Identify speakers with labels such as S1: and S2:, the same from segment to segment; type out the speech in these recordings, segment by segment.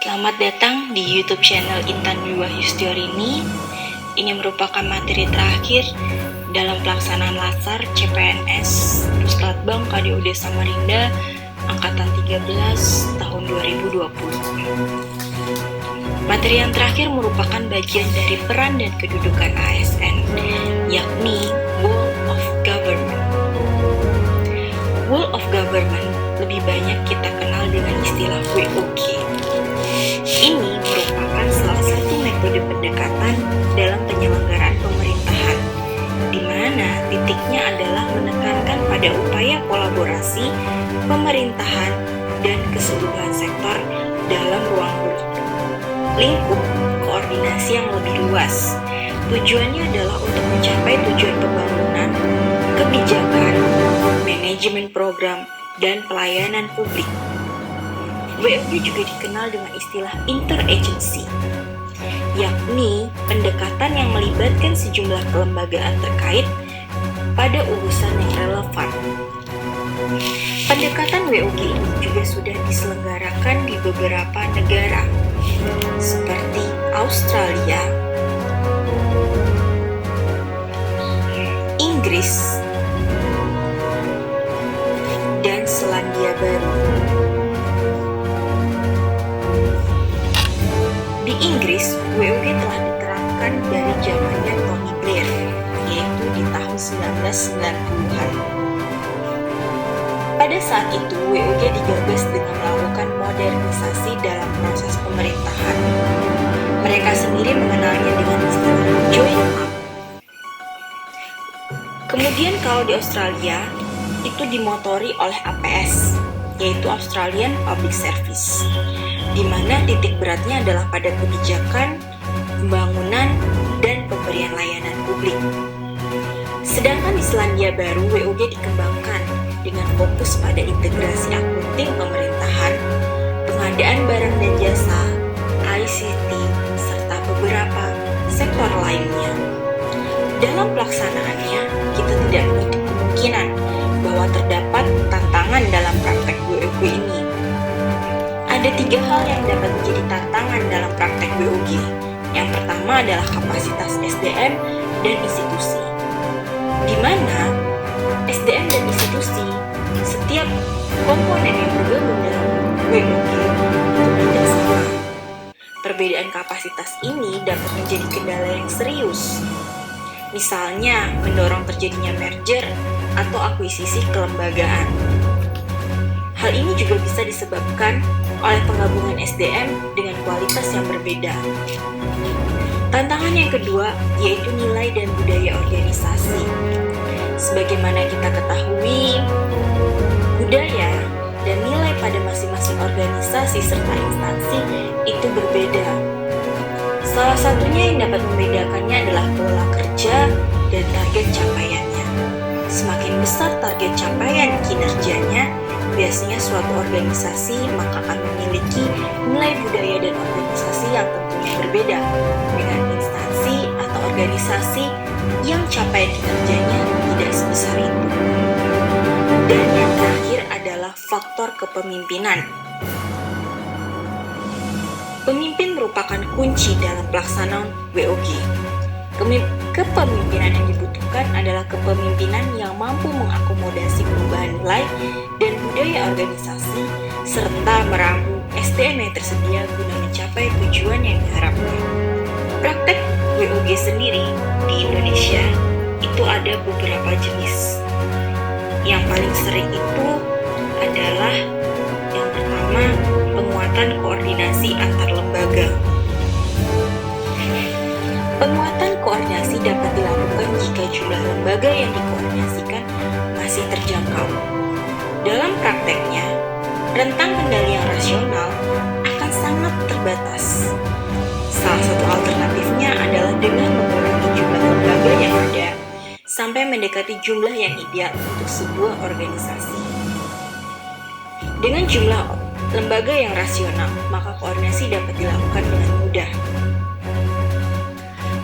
S1: Selamat datang di YouTube channel Intan Dwi Yustiarini. Ini merupakan materi terakhir dalam pelaksanaan Lasar CPNS Puslatbang KDUD Samarinda Angkatan 13 tahun 2020. Materi yang terakhir merupakan bagian dari peran dan kedudukan ASN, yakni Whole of Government. Whole of Government lebih banyak kita kenal dengan istilah WOG. Ini merupakan salah satu metode pendekatan dalam penyelenggaraan pemerintahan, di mana titiknya adalah menekankan pada upaya kolaborasi pemerintahan dan keseluruhan sektor dalam ruang lingkup koordinasi yang lebih luas. Tujuannya adalah untuk mencapai tujuan pembangunan, kebijakan, manajemen program, dan pelayanan publik. WOG juga dikenal dengan istilah interagency, yakni pendekatan yang melibatkan sejumlah kelembagaan terkait pada urusan yang relevan. Pendekatan WOG ini juga sudah diselenggarakan di beberapa negara, seperti Australia, Inggris, dan Selandia Baru. Di Inggris, WOG telah diterapkan dari zamannya Tony Blair, yaitu di tahun 1990-an. Pada saat itu, WOG digagas dengan melakukan modernisasi dalam proses pemerintahan. Mereka sendiri mengenalnya dengan istilah join up. Kemudian kalau di Australia, itu dimotori oleh APS, yaitu Australian Public Service, di mana titik beratnya adalah pada kebijakan, pembangunan, dan pemberian layanan publik. Sedangkan di Selandia Baru, WOG dikembangkan dengan fokus pada integrasi akunting pemerintahan, pengadaan barang dan jasa, ICT, serta beberapa sektor lainnya. Dalam pelaksanaannya, kita tidak menutup kemungkinan bahwa terdapat tantangan dalam praktek WOG ini. Ada 3 hal yang dapat menjadi tantangan dalam praktek WOG. Yang pertama adalah kapasitas SDM dan institusi, di mana SDM dan institusi setiap komponen yang bergabung dalam WOG itu tidak sama. Perbedaan kapasitas ini dapat menjadi kendala yang serius, misalnya mendorong terjadinya merger atau akuisisi kelembagaan. Hal ini juga bisa disebabkan oleh penggabungan SDM dengan kualitas yang berbeda. Tantangan yang kedua yaitu nilai dan budaya organisasi. Sebagaimana kita ketahui, budaya dan nilai pada masing-masing organisasi serta instansi itu berbeda. Salah satunya yang dapat membedakannya adalah pola kerja dan target capaiannya. Semakin besar target capaian kinerjanya, biasanya suatu organisasi maka akan memiliki nilai budaya dan organisasi yang tentunya berbeda dengan instansi atau organisasi yang capaian kinerjanya tidak sebesar itu. Dan yang terakhir adalah faktor kepemimpinan. Pemimpin merupakan kunci dalam pelaksanaan WOG. Kepemimpinan yang dibutuhkan adalah kepemimpinan yang mampu mengakomodasi perubahan nilai dan budaya organisasi serta meramu SDM yang tersedia guna mencapai tujuan yang diharapkan. Praktek WOG sendiri di Indonesia itu ada beberapa jenis. Yang paling sering itu adalah yang pertama, penguatan koordinasi antar lembaga. Penguatan koordinasi dapat dilakukan jika jumlah lembaga yang dikoordinasikan masih terjangkau. Dalam prakteknya, rentang kendali yang rasional akan sangat terbatas. Salah satu alternatifnya adalah dengan mengurangi jumlah lembaga yang ada sampai mendekati jumlah yang ideal untuk sebuah organisasi. Dengan jumlah lembaga yang rasional, maka koordinasi dapat dilakukan dengan mudah.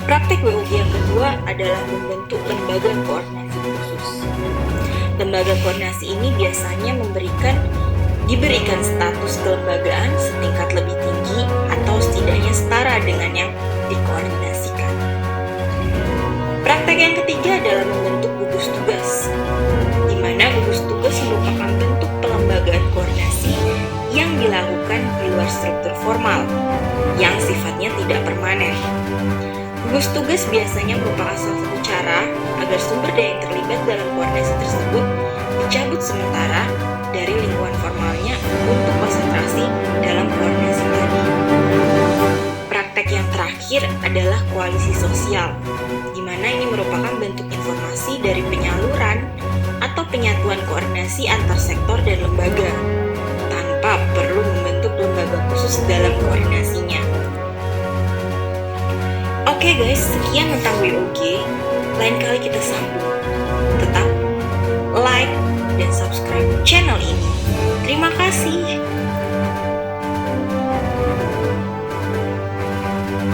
S1: Praktek WOG yang kedua adalah membentuk lembaga koordinasi khusus. Lembaga koordinasi ini biasanya diberikan status kelembagaan setingkat lebih tinggi luar struktur formal yang sifatnya tidak permanen. Gugus tugas biasanya merupakan salah satu cara agar sumber daya yang terlibat dalam koordinasi tersebut dicabut sementara dari lingkungan formalnya untuk konsentrasi dalam koordinasi tadi. Praktek yang terakhir adalah koalisi sosial, di mana ini merupakan bentuk informasi dari penyaluran atau penyatuan koordinasi antar sektor dan lembaga, tanpa perlu membentuk lembaga khusus dalam koordinasinya. Oke guys, sekian tentang WOG. Lain kali kita sambung. Tetap like dan subscribe channel ini. Terima kasih.